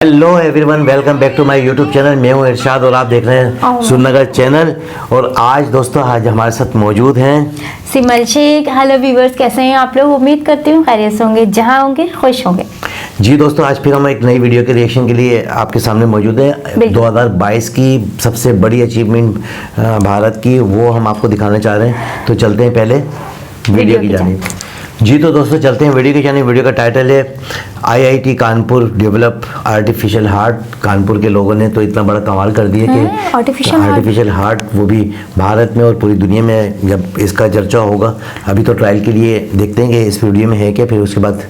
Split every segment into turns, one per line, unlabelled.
Hello everyone, welcome back to my YouTube channel. मैं हूं इरशाद और आप देख रहे हैं सुरनगर चैनल। और आज दोस्तों हमारे साथ मौजूद हैं
सिमल शेख। हेलो व्यूवर्स, कैसे हैं आप लोग? उम्मीद करती हूँ खैरियत से होंगे, जहाँ होंगे खुश होंगे।
जी दोस्तों, आज फिर हम एक नई वीडियो के रिएक्शन के लिए आपके सामने मौजूद हैं। 2022 की सबसे बड़ी अचीवमेंट भारत की, वो हम आपको दिखाना चाह रहे हैं। तो चलते हैं पहले वीडियो की जानिब। जी तो दोस्तों चलते हैं वीडियो की जानिब। वीडियो का टाइटल है IIT Kanpur develop artificial heart. Kanpur के लोगों ने तो इतना बड़ा कमाल कर दिया कि आर्टिफिशियल हार्ट, वो भी भारत में और पूरी दुनिया में जब इसका चर्चा होगा। अभी तो ट्रायल के लिए देखते हैं कि इस वीडियो में है क्या, फिर उसके बाद।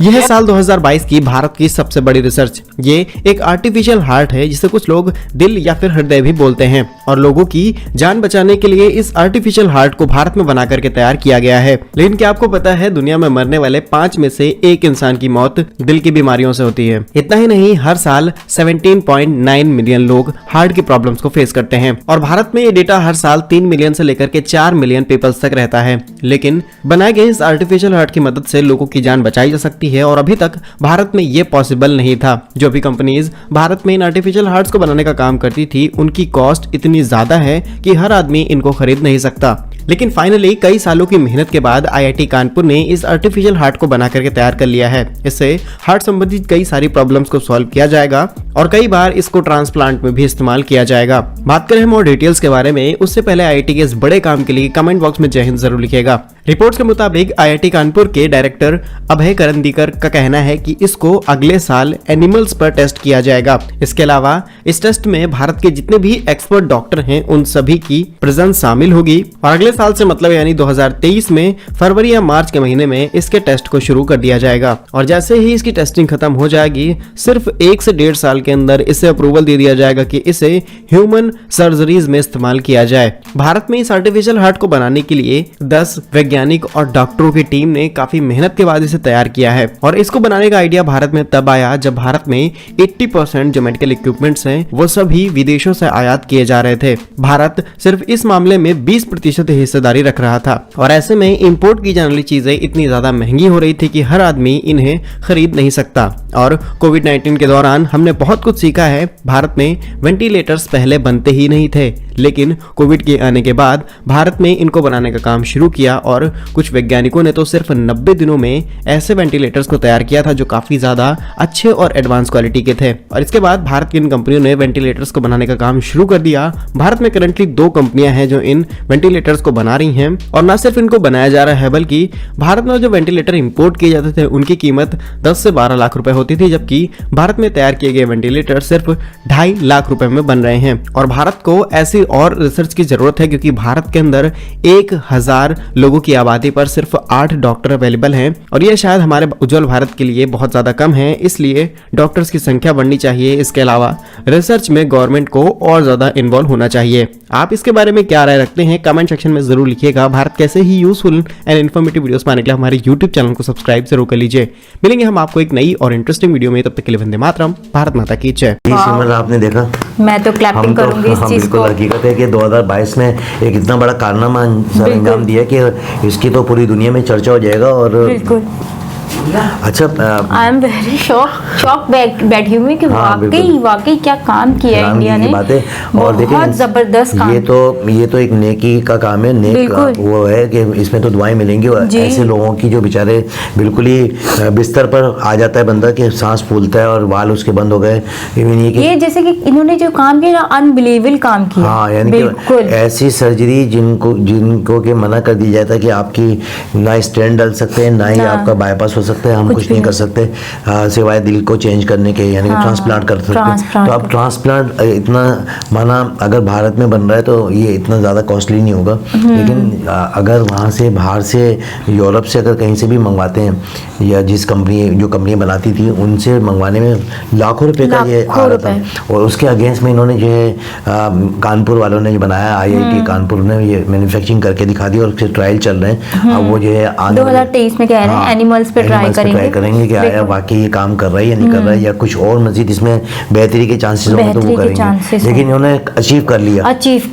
यह साल 2022 की भारत की सबसे बड़ी रिसर्च। ये एक आर्टिफिशियल हार्ट है जिसे कुछ लोग दिल या फिर हृदय भी बोलते हैं, और लोगों की जान बचाने के लिए इस आर्टिफिशियल हार्ट को भारत में बना करके तैयार किया गया है। लेकिन क्या आपको पता है, दुनिया में मरने वाले 5 में से 1 इंसान की मौत दिल की बीमारियों से होती है। इतना ही नहीं, हर साल 17.9 मिलियन लोग हार्ट की प्रॉब्लम्स को फेस करते हैं, और भारत में ये डेटा हर साल 3 मिलियन से लेकर के 4 मिलियन पीपल्स तक रहता है। लेकिन बनाए गए इस आर्टिफिशियल हार्ट की मदद से लोगों की जान बचाई जा सकती है, और अभी तक भारत में ये पॉसिबल नहीं था। जो भी कंपनीज भारत में इन आर्टिफिशियल हार्ट्स को बनाने का काम करती थी, उनकी कॉस्ट इतनी ज्यादा है कि हर आदमी इनको खरीद नहीं सकता। लेकिन फाइनली कई सालों की मेहनत के बाद IIT कानपुर ने इस आर्टिफिशियल हार्ट को बना करके तैयार कर लिया है। इससे हार्ट संबंधित कई सारी प्रॉब्लम्स को सॉल्व किया जाएगा, और कई बार इसको ट्रांसप्लांट में भी इस्तेमाल किया जाएगा। बात करें हम और डिटेल्स के बारे में, उससे पहले IIT के इस बड़े काम के लिए कमेंट बॉक्स में जय हिंद जरूर लिखिएगा। रिपोर्ट्स के मुताबिक IIT कानपुर के डायरेक्टर अभय करंदीकर का कहना है कि इसको अगले साल एनिमल्स पर टेस्ट किया जाएगा। इसके अलावा इस टेस्ट में भारत के जितने भी एक्सपर्ट डॉक्टर हैं, उन सभी की प्रेजेंस शामिल होगी, और अगले साल से मतलब यानी 2023 में फरवरी या मार्च के महीने में इसके टेस्ट को शुरू कर दिया जाएगा। और जैसे ही इसकी टेस्टिंग खत्म हो जाएगी, सिर्फ 1 से 1.5 साल के अंदर इसे अप्रूवल दे दिया जाएगा कि इसे ह्यूमन सर्जरीज में इस्तेमाल किया जाए। भारत में इस आर्टिफिशियल हार्ट को बनाने के लिए 10 वैज्ञानिक और डॉक्टरों की टीम ने काफी मेहनत के बाद इसे तैयार किया है। और इसको बनाने का आइडिया भारत में तब आया जब भारत में 80% जो मेडिकल इक्विपमेंट्स हैं, वो सभी विदेशों से आयात किए जा रहे थे। भारत सिर्फ इस मामले में 20% हिस्सेदारी रख रहा था, और ऐसे में इंपोर्ट की जाने वाली चीजें इतनी ज्यादा महंगी हो रही थी कि हर आदमी इन्हें खरीद नहीं सकता। और कोविड-19 के दौरान हमने बहुत कुछ सीखा है। भारत में वेंटिलेटर्स पहले बनते ही नहीं थे, लेकिन कोविड के आने के बाद भारत में इनको बनाने का काम शुरू किया, और कुछ वैज्ञानिकों ने तो सिर्फ 90 दिनों में ऐसे वेंटिलेटर्स को तैयार किया था जो काफी ज्यादा अच्छे और एडवांस क्वालिटी के थे। और इसके बाद भारत की इन कंपनियों ने वेंटिलेटर्स को बनाने का काम शुरू कर दिया। भारत में करंटली 2 कंपनियां हैं जो इन वेंटिलेटर्स को बना रही हैं, और न सिर्फ इनको बनाया जा रहा है, बल्कि भारत में जो वेंटिलेटर इंपोर्ट किए जाते थे उनकी कीमत 10 से 12 लाख रुपए होती थी, जबकि भारत में तैयार किए गए वेंटिलेटर सिर्फ 2.5 लाख रुपए में बन रहे हैं। और भारत को ऐसी और रिसर्च की जरूरत है, क्योंकि भारत के अंदर 1000 लोगों की आबादी पर सिर्फ 8 डॉक्टर अवेलेबल हैं, और यह शायद हमारे उज्जवल भारत के लिए बहुत ज्यादा कम है। इसलिए डॉक्टर्स की संख्या बढ़नी चाहिए। इसके अलावा रिसर्च में गवर्नमेंट को और ज्यादा इन्वॉल्व होना चाहिए। आप इसके बारे में क्या राय रखते हैं, कमेंट सेक्शन में जरूर लिखिएगा। भारत कैसे ही यूजफुल एंड इन्फॉर्मेटिव वीडियोस पाने के लिए हमारे YouTube चैनल को सब्सक्राइब जरूर कर लीजिए। मिलेंगे हम आपको एक नई और इंटरेस्टिंग वीडियो में, तब तक के लिए वंदे मातरम, भारत माता की जय।
सिमल, आपने देखा,
मैं तो क्लैपिंग करूंगी इस चीज को।
हकीकत है कि 2022 में एक इतना बड़ा कारनामा सर अंजाम दिया कि इसकी तो पूरी दुनिया में चर्चा हो जाएगा। और
बिल्कुल
अच्छा,
आई एम वेरी शॉक बैठी हुई कि वाकई क्या काम किया है इंडिया ने।
और
बहुत जबरदस्त काम।
ये तो एक नेकी का काम है। नेक वो है कि इसमें तो दुआएं मिलेंगी। ऐसे लोगों की जो बेचारे बिल्कुल ही बिस्तर पर आ जाता है बंदा कि सांस फूलता है और बाल उसके बंद हो गए।
ये जैसे कि इन्होंने जो काम किया, अनबिलीवेबल काम किया।
हाँ, यानी कि ऐसी सर्जरी जिनको के मना कर दी जाता है कि आपकी ना स्टेंट डाल सकते हैं, ना ही आपका बाईपास हो सकता है, हम कुछ नहीं कर सकते सिवाय दिल को चेंज करने के, यानी कि ट्रांसप्लांट कर सकते हैं। तो अब ट्रांसप्लांट इतना माना अगर भारत में बन रहा है तो ये इतना ज़्यादा कॉस्टली नहीं होगा। लेकिन अगर वहाँ से बाहर से यूरोप से अगर कहीं से भी मंगवाते हैं, या जो कंपनियाँ बनाती थी उनसे मंगवाने में लाखों रुपए का ये आ रहा था। और उसके अगेंस्ट में इन्होंने जो है कानपुर वालों ने जो बनाया, IIT कानपुर ने ये मैन्युफैक्चरिंग करके दिखा दी, और उसके ट्रायल चल रहे हैं। अब वो जो है
2023 में कह रहे हैं एनिमल्स पे
एनिमल्स पे ट्राई करेंगे कि आया वाकई ये काम कर रहा है या नहीं कर रहा है, या कुछ और मजीद इसमें बेहतरी के चांसेस होंगे तो वो करेंगे। लेकिन इन्होंने अचीव कर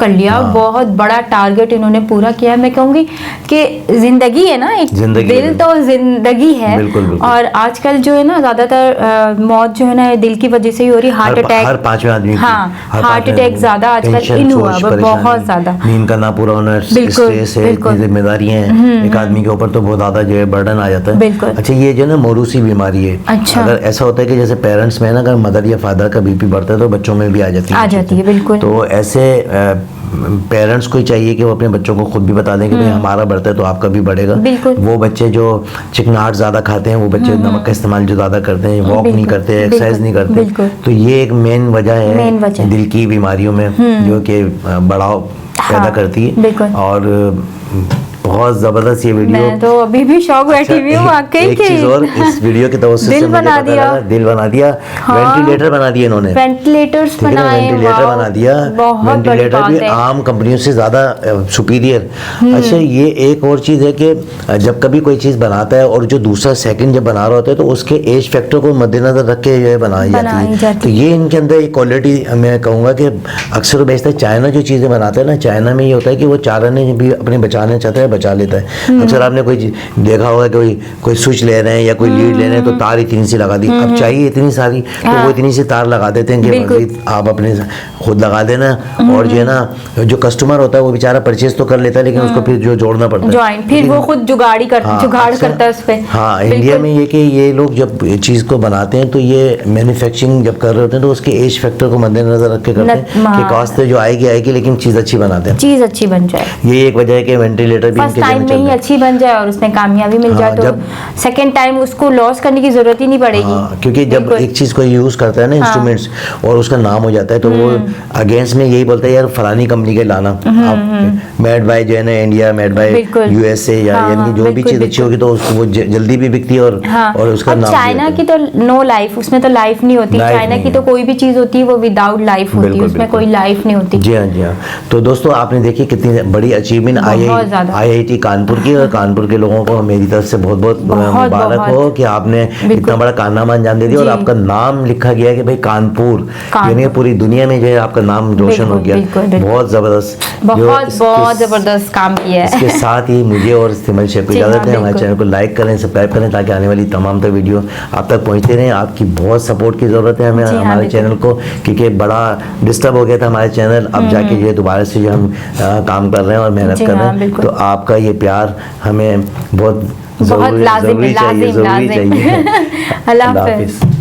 लिया,
बहुत बड़ा टारगेट इन्होंने पूरा किया। मैं कहूंगी कि जिंदगी है ना, एक दिल तो जिंदगी है।
बिल्कुल।
और आजकल जो है ना ज्यादातर मौत जो है ना दिल की वजह से ही हो रही, हार्ट अटैक,
हर 5वें आदमी,
हार्ट अटैक ज्यादा आजकल इन हुआ, बहुत ज्यादा
नींद का ना पूरा होना, स्ट्रेस है, इतनी जिम्मेदारियां हैं एक आदमी के ऊपर, तो बहुत ज्यादा जो है बर्डन आ जाता है। अच्छा, ये जो ना मोरूसी बीमारी है, अगर ऐसा होता है कि जैसे पेरेंट्स में ना अगर मदर या फादर का बीपी बढ़ता है तो बच्चों में भी आ जाती है।
बिल्कुल।
तो ऐसे पेरेंट्स को ही चाहिए कि वो अपने बच्चों को खुद भी बता दें कि भाई हमारा बढ़ता है तो आपका भी बढ़ेगा। वो बच्चे जो चिकनाहट ज्यादा खाते हैं, वो बच्चे नमक का इस्तेमाल जो ज्यादा करते हैं, वॉक नहीं करते, एक्सरसाइज नहीं करते, तो ये एक मेन वजह है दिल की बीमारियों में जो कि बढ़ाव पैदा करती है। और बहुत जबरदस्त ये वीडियो,
मैं तो अभी भी शौक बैठी हुई हूँ वाकई।
एक चीज और, इस वीडियो की तवज्जो से मुझे पता लगा, दिल बना दिया, वेंटिलेटर बना दिया इन्होंने,
वेंटिलेटर्स बनाए,
वेंटिलेटर बना दिया, वेंटिलेटर भी आम कंपनियों से ज्यादा सुपीरियर। अच्छा, ये एक और चीज है कि जब कभी कोई चीज बनाता है और जो दूसरा सेकंड जब बना रहा होता है तो उसके एज फैक्टर को मद्देनजर रख के ये बनाई जाती है। तो ये इनके अंदर एक क्वालिटी मैं कहूँगा कि अक्सर बेचता है। चाइना जो चीजें बनाता है ना, चाइना में ये होता है कि वो चार आने भी अपने बचाने चाहता है, बचा लेता है। अक्सर आपने कोई देखा होगा कि कोई स्विच ले रहे हैं या कोई लीड ले रहे हैं तो तार इतनी सी लगा दी, अब चाहिए इतनी सारी तो वो इतनी सी तार लगा देते हैं कि मजीद आप अपने खुद लगा देना। और जो है ना, जो कस्टमर होता है वो बेचारा परचेज तो कर लेता है लेकिन उसको फिर जो जोड़ना पड़ता है,
फिर वो खुद जुगाड़ करता है उस पे।
हाँ, इंडिया में ये कि ये लोग जब चीज को बनाते हैं तो ये मैन्युफैक्चरिंग जब कर रहे होते हैं तो उसके एज फैक्टर को मद्देनजर रख के करते हैं कि कॉस्ट जो आएगी लेकिन चीज अच्छी बनाते हैं,
चीज अच्छी बन जाए।
ये एक वजह है कि वेंटिलेटर भी
फर्स्ट टाइम में ही अच्छी बन जाए और उसमें कामयाबी मिल जाए तो सेकंड टाइम उसको लॉस करने की जरूरत ही नहीं पड़ेगी।
क्योंकि जब एक चीज को यूज करता है ना इंस्ट्रूमेंट्स और उसका नाम हो जाता है तो वो अगेंस्ट में यही बोलता है यार फलानी कंपनी के लाना, आप मेड बाय जो है ना इंडिया, मेड बाय यूएसए, यानी जो भी चीज अच्छी होगी तो वो जल्दी भी बिकती है और उसका नाम।
चाइना की तो नो लाइफ, उसमें तो लाइफ नहीं होती। चाइना की तो कोई भी चीज होती है वो विदाउट लाइफ होती है, उसमें कोई लाइफ नहीं होती।
जी हाँ। तो दोस्तों आपने देखी कितनी बड़ी अचीवमेंट IIT कानपुर की, और कानपुर के लोगों को मेरी तरफ से बहुत बहुत मुबारक हो कि आपने इतना बड़ा कारनामा अंजाम दे दिया और आपका नाम लिखा गया है कि भाई कानपुर, यानी पूरी दुनिया में जो है आपका नाम रोशन हो गया। बहुत जबरदस्त,
बहुत जबरदस्त काम किया है।
इसके साथ ही मुझे और इस्तेमाल शेफ को इजाजत है। हमारे चैनल को लाइक करें, सब्सक्राइब करें ताकि आने वाली तमाम तर वीडियो आप तक पहुंचते रहें। आपकी बहुत सपोर्ट की जरूरत है हमें, हमारे चैनल को, क्योंकि बड़ा डिस्टर्ब हो गया था हमारे चैनल। अब जाके जो है दोबारा से जो हम काम कर रहे हैं और मेहनत कर रहे हैं, तो आपका ये प्यार हमें बहुत
लाजिम
चाहिए।
अल्लाह हाफ़िज़।